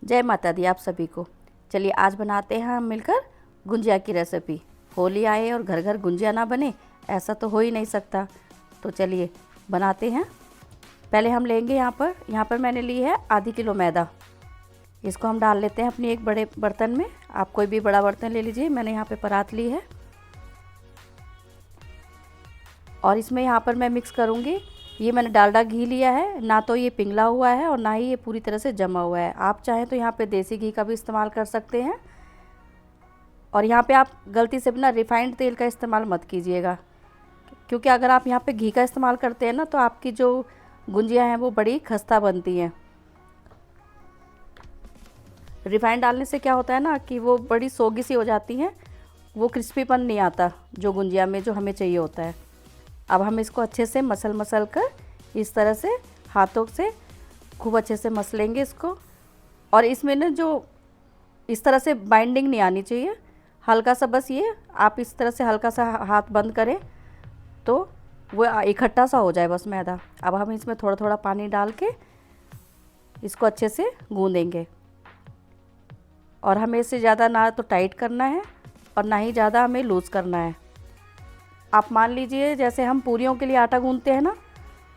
जय माता दी आप सभी को। चलिए आज बनाते हैं हम मिलकर गुंजिया की रेसिपी। होली आए और घर घर गुंजिया ना बने, ऐसा तो हो ही नहीं सकता। तो चलिए बनाते हैं। पहले हम लेंगे यहाँ पर मैंने ली है आधी किलो मैदा। इसको हम डाल लेते हैं अपनी एक बड़े बर्तन में। आप कोई भी बड़ा बर्तन ले लीजिए, मैंने यहाँ पे परात ली है। और इसमें यहाँ पर मैं मिक्स करूँगी, ये मैंने डालडा घी लिया है, ना तो ये पिघला हुआ है और ना ही ये पूरी तरह से जमा हुआ है। आप चाहें तो यहाँ पे देसी घी का भी इस्तेमाल कर सकते हैं। और यहाँ पे आप गलती से भी ना रिफाइंड तेल का इस्तेमाल मत कीजिएगा, क्योंकि अगर आप यहाँ पे घी का इस्तेमाल करते हैं ना तो आपकी जो गुंजिया हैं वो बड़ी खस्ता बनती हैं। रिफाइंड डालने से क्या होता है ना कि वो बड़ी सोगी सी हो जाती हैं, वो क्रिस्पीपन नहीं आता जो गुंजिया में जो हमें चाहिए होता है। अब हम इसको अच्छे से मसल कर इस तरह से हाथों से खूब अच्छे से मसलेंगे इसको। और इसमें ना जो इस तरह से बाइंडिंग नहीं आनी चाहिए, हल्का सा बस ये आप इस तरह से हल्का सा हाथ बंद करें तो वो इकट्ठा सा हो जाए बस मैदा। अब हम इसमें थोड़ा थोड़ा पानी डाल के इसको अच्छे से गूंदेंगे। और हमें इससे ज़्यादा ना तो टाइट करना है और ना ही ज़्यादा हमें लूज़ करना है। आप मान लीजिए जैसे हम पूरियों के लिए आटा गूंदते हैं ना,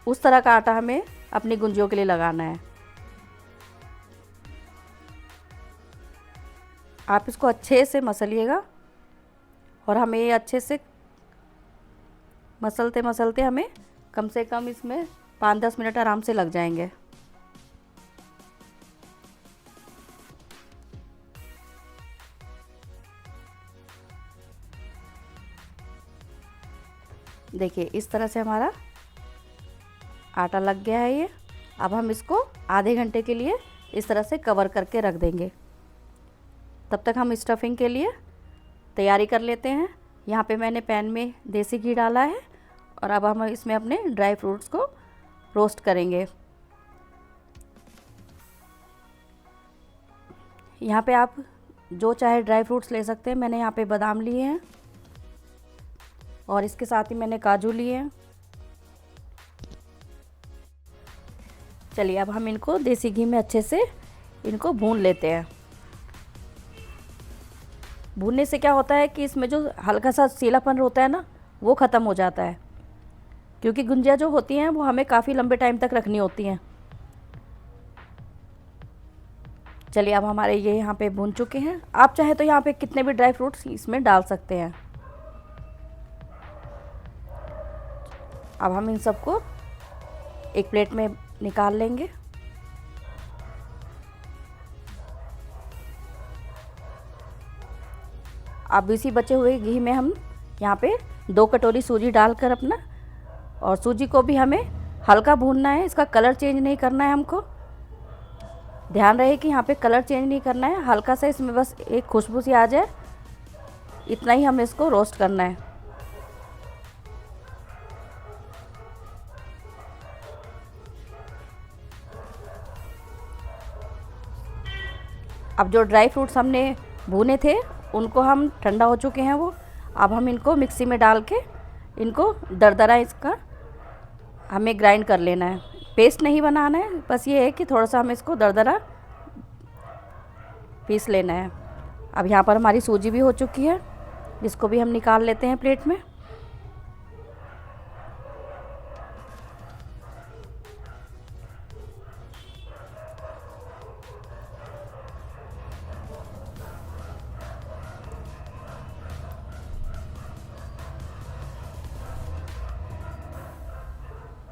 उस तरह का आटा हमें अपनी गुंजियों के लिए लगाना है। आप इसको अच्छे से मसलिएगा और हमें ये अच्छे से मसलते मसलते हमें कम से कम इसमें 5-10 मिनट आराम से लग जाएंगे। देखिए इस तरह से हमारा आटा लग गया है ये। अब हम इसको आधे घंटे के लिए इस तरह से कवर करके रख देंगे। तब तक हम स्टफिंग के लिए तैयारी कर लेते हैं। यहाँ पे मैंने पैन में देसी घी डाला है और अब हम इसमें अपने ड्राई फ्रूट्स को रोस्ट करेंगे। यहाँ पे आप जो चाहे ड्राई फ्रूट्स ले सकते हैं। मैंने यहाँ पे बादाम लिए हैं और इसके साथ ही मैंने काजू लिए हैं। चलिए अब हम इनको देसी घी में अच्छे से इनको भून लेते हैं। भूनने से क्या होता है कि इसमें जो हल्का सा सीलापन होता है ना वो ख़त्म हो जाता है, क्योंकि गुंजिया जो होती हैं वो हमें काफ़ी लंबे टाइम तक रखनी होती हैं। चलिए अब हमारे ये यहाँ पे भून चुके हैं। आप चाहे तो यहाँ पे कितने भी ड्राई फ्रूट्स इसमें डाल सकते हैं। अब हम इन सबको एक प्लेट में निकाल लेंगे। अब इसी बचे हुए घी में हम यहाँ पे 2 कटोरी सूजी डालकर अपना, और सूजी को भी हमें हल्का भूनना है, इसका कलर चेंज नहीं करना है हमको। ध्यान रहे कि यहाँ पे कलर चेंज नहीं करना है, हल्का सा इसमें बस एक खुशबू सी आ जाए, इतना ही हमें इसको रोस्ट करना है। अब जो ड्राई फ्रूट्स हमने भूने थे उनको हम ठंडा हो चुके हैं वो। अब हम इनको मिक्सी में डाल के इनको दरदरा इसका हमें ग्राइंड कर लेना है। पेस्ट नहीं बनाना है, बस ये है कि थोड़ा सा हमें इसको दरदरा पीस लेना है। अब यहाँ पर हमारी सूजी भी हो चुकी है, इसको भी हम निकाल लेते हैं प्लेट में।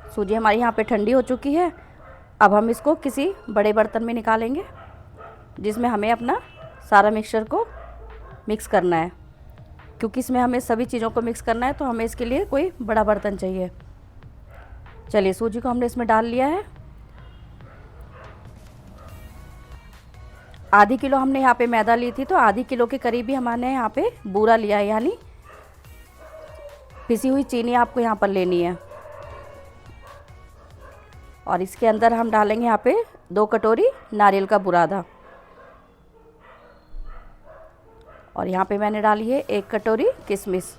सूजी हमारी यहाँ पे ठंडी हो चुकी है। अब हम इसको किसी बड़े बर्तन में निकालेंगे जिसमें हमें अपना सारा मिक्सचर को मिक्स करना है, क्योंकि इसमें हमें सभी चीज़ों को मिक्स करना है तो हमें इसके लिए कोई बड़ा बर्तन चाहिए। चलिए सूजी को हमने इसमें डाल लिया है। आधी किलो हमने यहाँ पे मैदा ली थी, तो आधी किलो के करीब ही हमारे यहाँ पे बूरा लिया है, यानी पिसी हुई चीनी आपको यहाँ पर लेनी है। और इसके अंदर हम डालेंगे यहाँ पे 2 कटोरी नारियल का बुरादा। और यहाँ पे मैंने डाली है 1 कटोरी किशमिश।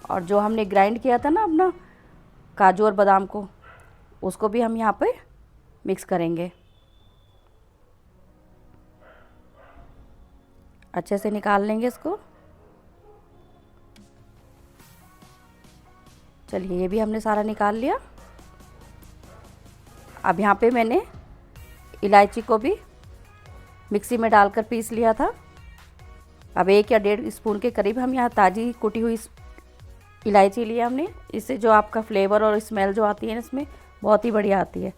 और जो हमने ग्राइंड किया था ना अपना काजू और बादाम को, उसको भी हम यहाँ पे मिक्स करेंगे। अच्छे से निकाल लेंगे इसको। चलिए ये भी हमने सारा निकाल लिया। अब यहाँ पे मैंने इलायची को भी मिक्सी में डालकर पीस लिया था। अब 1 या 1.5 स्पून के करीब हम यहाँ ताज़ी कुटी हुई इलायची लिया हमने। इससे जो आपका फ्लेवर और स्मेल जो आती है इसमें बहुत ही बढ़िया आती है।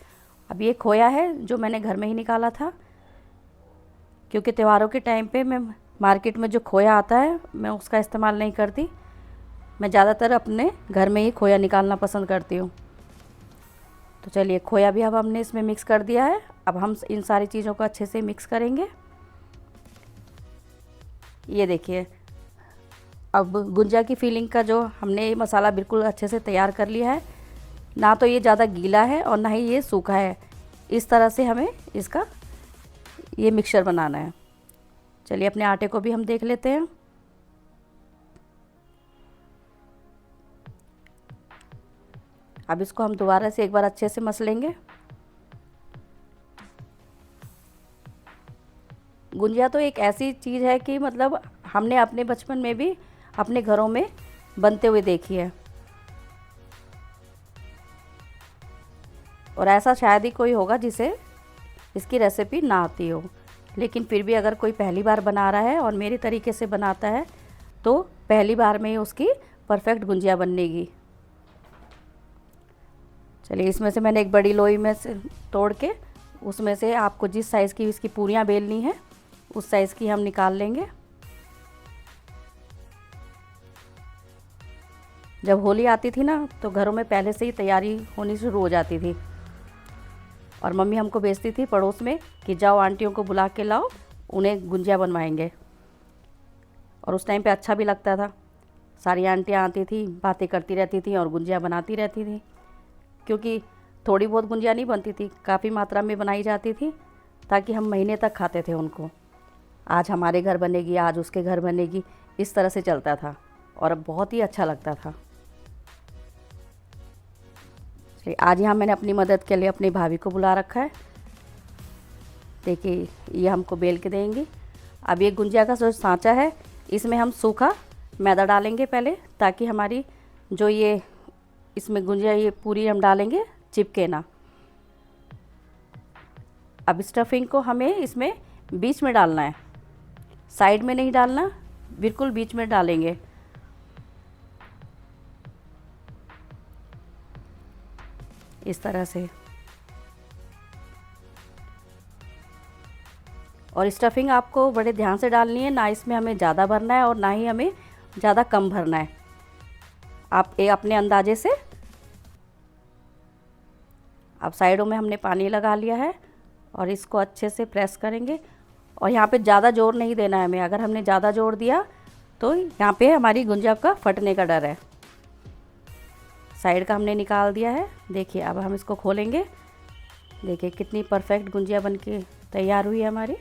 अब ये खोया है जो मैंने घर में ही निकाला था, क्योंकि त्योहारों के टाइम पे मैं मार्केट में जो खोया आता है मैं उसका इस्तेमाल नहीं करती। मैं ज़्यादातर अपने घर में ही खोया निकालना पसंद करती हूँ। तो चलिए खोया भी अब हमने इसमें मिक्स कर दिया है। अब हम इन सारी चीज़ों को अच्छे से मिक्स करेंगे। ये देखिए अब गुंजा की फीलिंग का जो हमने ये मसाला बिल्कुल अच्छे से तैयार कर लिया है। ना तो ये ज़्यादा गीला है और ना ही ये सूखा है। इस तरह से हमें इसका ये मिक्सचर बनाना है। चलिए अपने आटे को भी हम देख लेते हैं। अब इसको हम दोबारा से एक बार अच्छे से मस लेंगे। गुंजिया तो एक ऐसी चीज़ है कि मतलब हमने अपने बचपन में भी अपने घरों में बनते हुए देखी है, और ऐसा शायद ही कोई होगा जिसे इसकी रेसिपी ना आती हो। लेकिन फिर भी अगर कोई पहली बार बना रहा है और मेरे तरीके से बनाता है तो पहली बार में ही उसकी परफेक्ट गुंजिया बनेगी। चलिए इसमें से मैंने एक बड़ी लोई में से तोड़ के उसमें से आपको जिस साइज़ की इसकी पूरियाँ बेलनी है उस साइज़ की हम निकाल लेंगे। जब होली आती थी ना तो घरों में पहले से ही तैयारी होनी शुरू हो जाती थी, और मम्मी हमको भेजती थी पड़ोस में कि जाओ आंटियों को बुला के लाओ, उन्हें गुंजिया बनवाएंगे। और उस टाइम पे अच्छा भी लगता था। सारी आंटियाँ आती थी, बातें करती रहती थी और गुंजिया बनाती रहती थी, क्योंकि थोड़ी बहुत गुंजिया नहीं बनती थी, काफ़ी मात्रा में बनाई जाती थी ताकि हम महीने तक खाते थे उनको। आज हमारे घर बनेगी, आज उसके घर बनेगी, इस तरह से चलता था और अब बहुत ही अच्छा लगता था। आज यहाँ मैंने अपनी मदद के लिए अपनी भाभी को बुला रखा है। देखिए ये हमको बेल के देंगी। अब ये गुंजिया का जो सांचा है इसमें हम सूखा मैदा डालेंगे पहले, ताकि हमारी जो ये इसमें गुंजिया ये पूरी हम डालेंगे चिपके ना। अब स्टफिंग को हमें इसमें बीच में डालना है, साइड में नहीं डालना, बिल्कुल बीच में डालेंगे। इस तरह से। और स्टफिंग आपको बड़े ध्यान से डालनी है, ना इसमें हमें ज़्यादा भरना है और ना ही हमें ज़्यादा कम भरना है। आप अपने अंदाजे से। अब साइडों में हमने पानी लगा लिया है और इसको अच्छे से प्रेस करेंगे। और यहाँ पे ज़्यादा जोर नहीं देना है हमें, अगर हमने ज़्यादा जोर दिया तो यहाँ पे हमारी गुंजिया का फटने का डर है। साइड का हमने निकाल दिया है। देखिए अब हम इसको खोलेंगे। देखिए कितनी परफेक्ट गुंजिया बनके तैयार हुई है हमारी।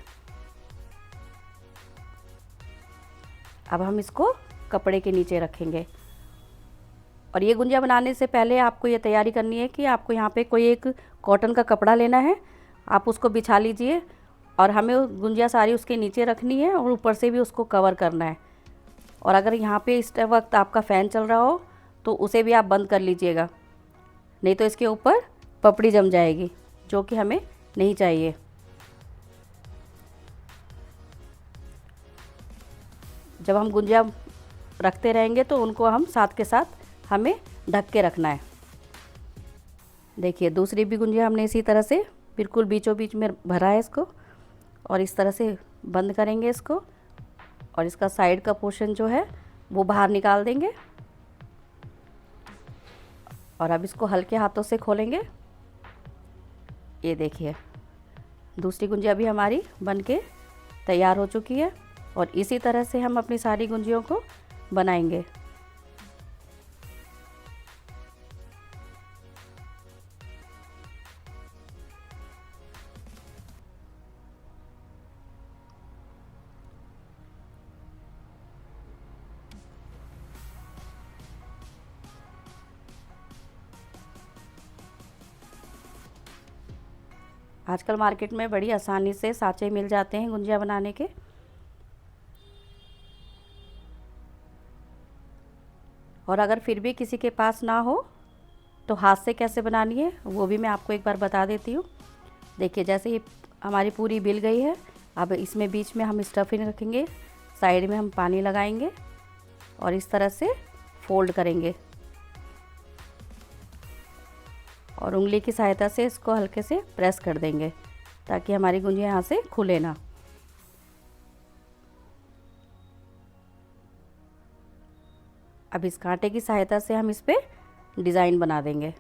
अब हम इसको कपड़े के नीचे रखेंगे। और ये गुंजिया बनाने से पहले आपको ये तैयारी करनी है कि आपको यहाँ पे कोई एक कॉटन का कपड़ा लेना है, आप उसको बिछा लीजिए और हमें गुंजिया सारी उसके नीचे रखनी है और ऊपर से भी उसको कवर करना है। और अगर यहाँ पे इस वक्त आपका फ़ैन चल रहा हो तो उसे भी आप बंद कर लीजिएगा, नहीं तो इसके ऊपर पपड़ी जम जाएगी, जो कि हमें नहीं चाहिए। जब हम गुंजिया रखते रहेंगे तो उनको हम साथ के साथ हमें ढक के रखना है। देखिए दूसरी भी गुंजिया हमने इसी तरह से बिल्कुल बीचों बीच में भरा है इसको, और इस तरह से बंद करेंगे इसको, और इसका साइड का पोर्शन जो है वो बाहर निकाल देंगे। और अब इसको हल्के हाथों से खोलेंगे। ये देखिए दूसरी गुंजिया भी हमारी बनके तैयार हो चुकी है, और इसी तरह से हम अपनी सारी गुंजियों को बनाएंगे। आजकल मार्केट में बड़ी आसानी से साँचे मिल जाते हैं गुंजिया बनाने के। और अगर फिर भी किसी के पास ना हो तो हाथ से कैसे बनानी है वो भी मैं आपको एक बार बता देती हूँ। देखिए जैसे ये हमारी पूरी बिल गई है, अब इसमें बीच में हम स्टफिंग रखेंगे, साइड में हम पानी लगाएंगे और इस तरह से फोल्ड करेंगे और उंगली की सहायता से इसको हल्के से प्रेस कर देंगे ताकि हमारी गुंजिया यहाँ से खुले ना। अब इस कांटे की सहायता से हम इस पे डिज़ाइन बना देंगे।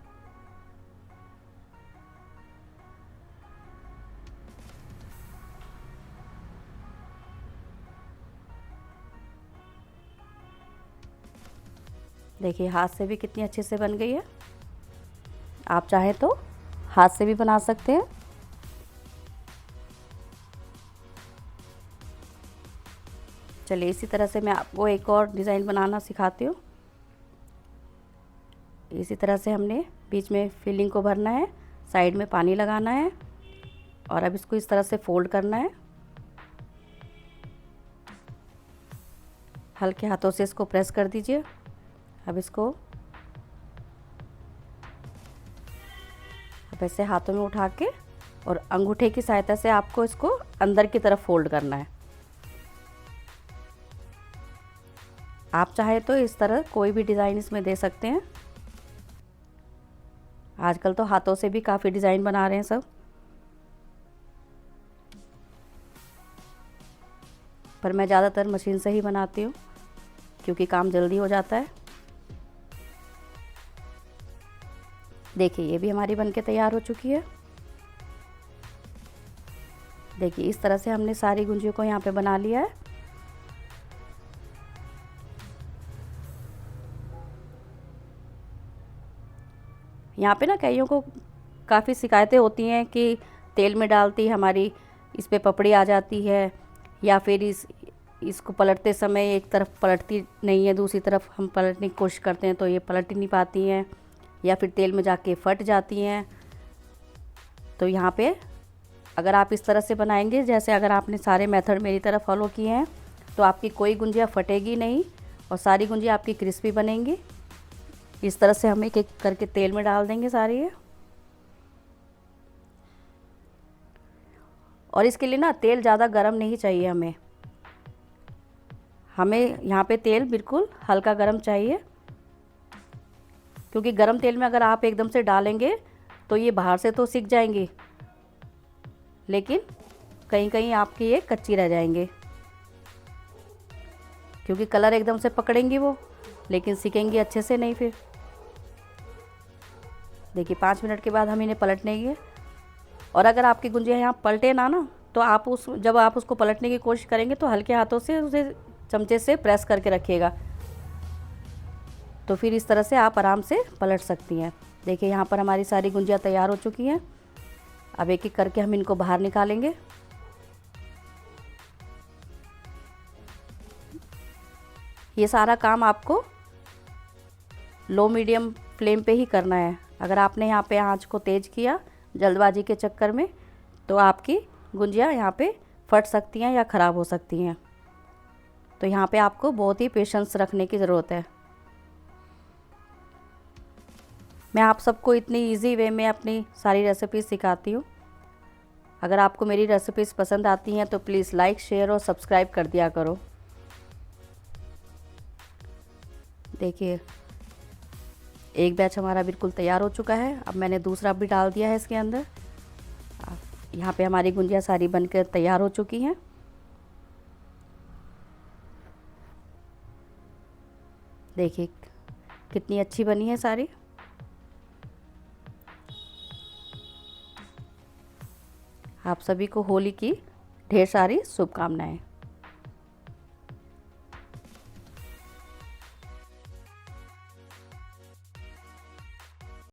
देखिए हाथ से भी कितनी अच्छे से बन गई है। आप चाहे तो हाथ से भी बना सकते हैं। चलिए इसी तरह से मैं आपको एक और डिज़ाइन बनाना सिखाती हूँ। इसी तरह से हमने बीच में फिलिंग को भरना है, साइड में पानी लगाना है और अब इसको इस तरह से फोल्ड करना है। हल्के हाथों से इसको प्रेस कर दीजिए। अब इसको अब ऐसे हाथों में उठा के और अंगूठे की सहायता से आपको इसको अंदर की तरफ फोल्ड करना है। आप चाहे तो इस तरह कोई भी डिज़ाइन इसमें दे सकते हैं। आजकल तो हाथों से भी काफ़ी डिज़ाइन बना रहे हैं सब, पर मैं ज़्यादातर मशीन से ही बनाती हूँ क्योंकि काम जल्दी हो जाता है। देखिए ये भी हमारी बनके तैयार हो चुकी है। देखिए इस तरह से हमने सारी गुंजियों को यहाँ पे बना लिया है। यहाँ पे ना कईयों को काफ़ी शिकायतें होती हैं कि तेल में डालती हमारी इस पे पपड़ी आ जाती है, या फिर इसको पलटते समय एक तरफ पलटती नहीं है, दूसरी तरफ हम पलटने की कोशिश करते हैं तो ये पलट ही नहीं पाती हैं, या फिर तेल में जाके फट जाती हैं। तो यहाँ पे अगर आप इस तरह से बनाएंगे, जैसे अगर आपने सारे मेथड मेरी तरह फॉलो किए हैं, तो आपकी कोई गुंजिया फटेगी नहीं और सारी गुंजिया आपकी क्रिस्पी बनेंगी। इस तरह से हम एक एक करके तेल में डाल देंगे सारी ये। और इसके लिए ना तेल ज़्यादा गर्म नहीं चाहिए हमें यहाँ पे तेल बिल्कुल हल्का गर्म चाहिए, क्योंकि गर्म तेल में अगर आप एकदम से डालेंगे तो ये बाहर से तो सिक जाएंगी, लेकिन कहीं कहीं आपकी ये कच्ची रह जाएंगे, क्योंकि कलर एकदम से पकड़ेंगी वो, लेकिन सिकेंगी अच्छे से नहीं। फिर देखिए 5 मिनट के बाद हम इन्हें पलटने की, और अगर आपकी गुंजिया यहाँ पलटे ना तो आप जब आप उसको पलटने की कोशिश करेंगे तो हल्के हाथों से उसे चमचे से प्रेस करके रखिएगा, तो फिर इस तरह से आप आराम से पलट सकती हैं। देखिए यहाँ पर हमारी सारी गुंजिया तैयार हो चुकी हैं। अब एक एक करके हम इनको बाहर निकालेंगे। ये सारा काम आपको लो मीडियम फ्लेम पे ही करना है। अगर आपने यहाँ पे आंच को तेज़ किया जल्दबाजी के चक्कर में, तो आपकी गुंजिया यहाँ पे फट सकती हैं या ख़राब हो सकती हैं। तो यहाँ पे आपको बहुत ही पेशेंस रखने की ज़रूरत है। मैं आप सबको इतनी इजी वे में अपनी सारी रेसिपीज़ सिखाती हूँ। अगर आपको मेरी रेसिपीज़ पसंद आती हैं तो प्लीज़ लाइक, शेयर और सब्सक्राइब कर दिया करो। देखिए एक बैच हमारा बिल्कुल तैयार हो चुका है। अब मैंने दूसरा भी डाल दिया है इसके अंदर। यहाँ पे हमारी गुंजिया सारी बनकर तैयार हो चुकी हैं। देखिए कितनी अच्छी बनी है सारी। आप सभी को होली की ढेर सारी शुभकामनाएं।